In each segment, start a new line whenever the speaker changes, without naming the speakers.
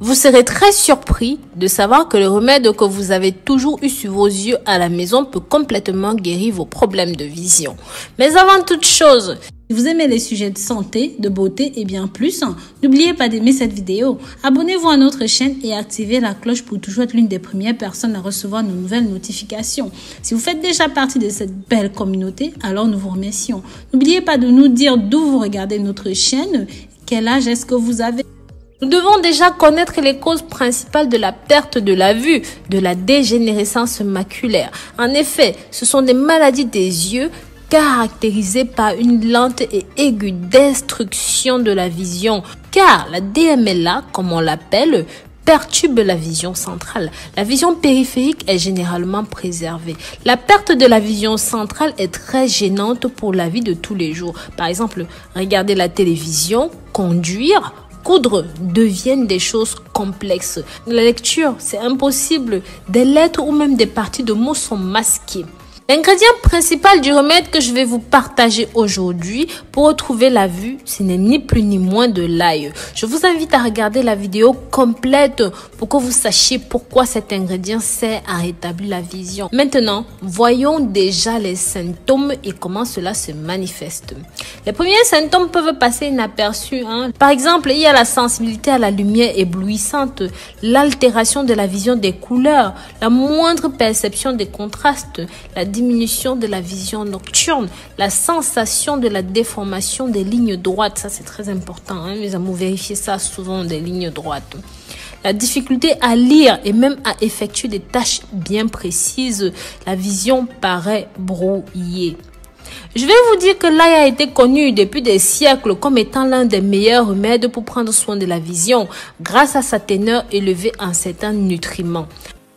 Vous serez très surpris de savoir que le remède que vous avez toujours eu sur vos yeux à la maison peut complètement guérir vos problèmes de vision. Mais avant toute chose, si vous aimez les sujets de santé, de beauté et bien plus, n'oubliez pas d'aimer cette vidéo. Abonnez-vous à notre chaîne et activez la cloche pour toujours être l'une des premières personnes à recevoir nos nouvelles notifications. Si vous faites déjà partie de cette belle communauté, alors nous vous remercions. N'oubliez pas de nous dire d'où vous regardez notre chaîne, quel âge est-ce que vous avez. Nous devons déjà connaître les causes principales de la perte de la vue, de la dégénérescence maculaire. En effet, ce sont des maladies des yeux caractérisées par une lente et aiguë destruction de la vision, car la DMLA, comme on l'appelle, perturbe la vision centrale. La vision périphérique est généralement préservée. La perte de la vision centrale est très gênante pour la vie de tous les jours. Par exemple, regarder la télévision, conduire, coudre deviennent des choses complexes. La lecture, c'est impossible. Des lettres ou même des parties de mots sont masquées. L'ingrédient principal du remède que je vais vous partager aujourd'hui pour retrouver la vue, ce n'est ni plus ni moins de l'ail. Je vous invite à regarder la vidéo complète pour que vous sachiez pourquoi cet ingrédient sert à rétablir la vision. Maintenant, voyons déjà les symptômes et comment cela se manifeste. Les premiers symptômes peuvent passer inaperçus. Par exemple, il y a la sensibilité à la lumière éblouissante, l'altération de la vision des couleurs, la moindre perception des contrastes, la diminution de la vision nocturne, la sensation de la déformation des lignes droites. Ça, c'est très important. Mes amours, vérifiez ça souvent, des lignes droites. La difficulté à lire et même à effectuer des tâches bien précises. La vision paraît brouillée. Je vais vous dire que l'ail a été connu depuis des siècles comme étant l'un des meilleurs remèdes pour prendre soin de la vision grâce à sa teneur élevée en certains nutriments.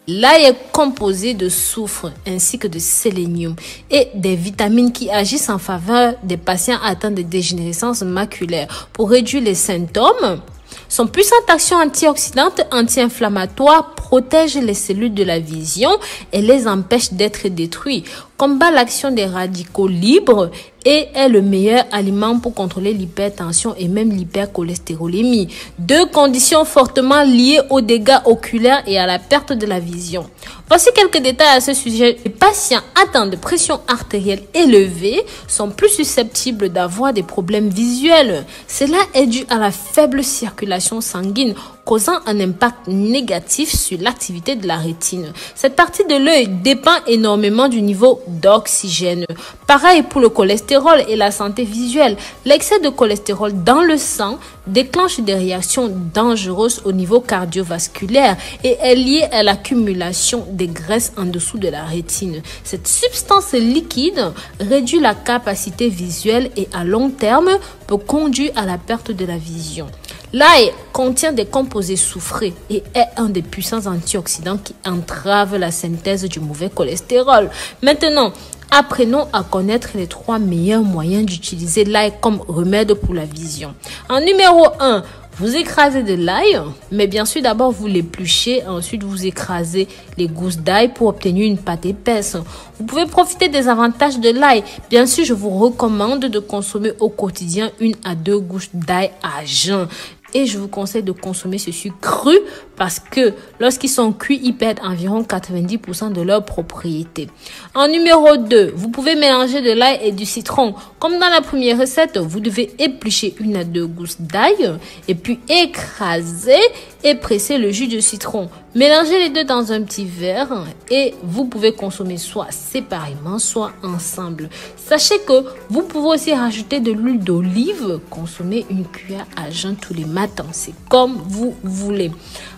L'ail est composé de soufre ainsi que de sélénium et des vitamines qui agissent en faveur des patients atteints de dégénérescence maculaire pour réduire les symptômes. Son puissante action antioxydante, anti-inflammatoire protège les cellules de la vision et les empêche d'être détruites, combat l'action des radicaux libres et est le meilleur aliment pour contrôler l'hypertension et même l'hypercholestérolémie. Deux conditions fortement liées aux dégâts oculaires et à la perte de la vision. Voici quelques détails à ce sujet. Les patients atteints de pression artérielle élevée sont plus susceptibles d'avoir des problèmes visuels. Cela est dû à la faible circulation sanguine, causant un impact négatif sur l'activité de la rétine. Cette partie de l'œil dépend énormément du niveau d'oxygène. Pareil pour le cholestérol et la santé visuelle. L'excès de cholestérol dans le sang déclenche des réactions dangereuses au niveau cardiovasculaire et est lié à l'accumulation des graisses en dessous de la rétine. Cette substance liquide réduit la capacité visuelle et à long terme peut conduire à la perte de la vision. L'ail contient des composés soufrés et est un des puissants antioxydants qui entravent la synthèse du mauvais cholestérol. Maintenant, apprenons à connaître les 3 meilleurs moyens d'utiliser l'ail comme remède pour la vision. En numéro 1, vous écrasez de l'ail, mais bien sûr d'abord vous l'épluchez, ensuite vous écrasez les gousses d'ail pour obtenir une pâte épaisse. Vous pouvez profiter des avantages de l'ail. Bien sûr, je vous recommande de consommer au quotidien 1 à 2 gousses d'ail à jeun. Et je vous conseille de consommer ceci cru parce que lorsqu'ils sont cuits, ils perdent environ 90% de leur propriété. En numéro 2, vous pouvez mélanger de l'ail et du citron. Comme dans la première recette, vous devez éplucher 1 à 2 gousses d'ail et puis écraser et presser le jus de citron. Mélangez les deux dans un petit verre et vous pouvez consommer soit séparément, soit ensemble. Sachez que vous pouvez aussi rajouter de l'huile d'olive, consommer 1 cuillère à jeun tous les matins. C'est comme vous voulez.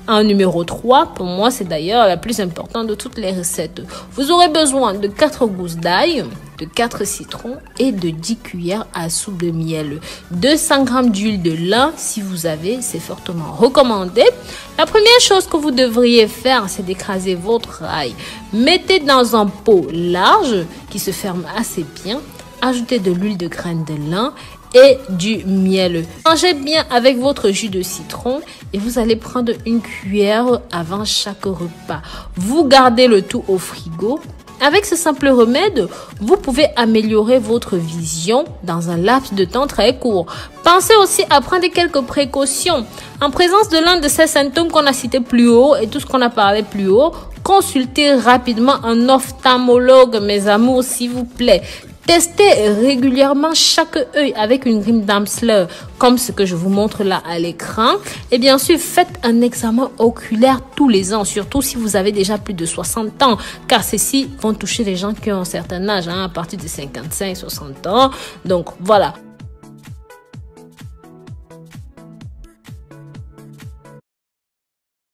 En numéro 3, pour moi, c'est d'ailleurs la plus importante de toutes les recettes. Vous aurez besoin de 4 gousses d'ail, de 4 citrons et de 10 cuillères à soupe de miel. 200 g d'huile de lin, si vous avez, c'est fortement recommandé. La première chose que vous devriez faire, c'est d'écraser votre ail. Mettez dans un pot large qui se ferme assez bien. Ajoutez de l'huile de graines de lin et du miel. Mangez bien avec votre jus de citron et vous allez prendre 1 cuillère avant chaque repas. Vous gardez le tout au frigo. Avec ce simple remède, vous pouvez améliorer votre vision dans un laps de temps très court. Pensez aussi à prendre quelques précautions. En présence de l'un de ces symptômes qu'on a cités plus haut et tout ce qu'on a parlé plus haut, consultez rapidement un ophtalmologue, mes amours, s'il vous plaît. Testez régulièrement chaque œil avec une grille d'Amsler, comme ce que je vous montre là à l'écran. Et bien sûr, faites un examen oculaire tous les ans, surtout si vous avez déjà plus de 60 ans, car ceux-ci vont toucher les gens qui ont un certain âge, à partir de 55, 60 ans. Donc voilà.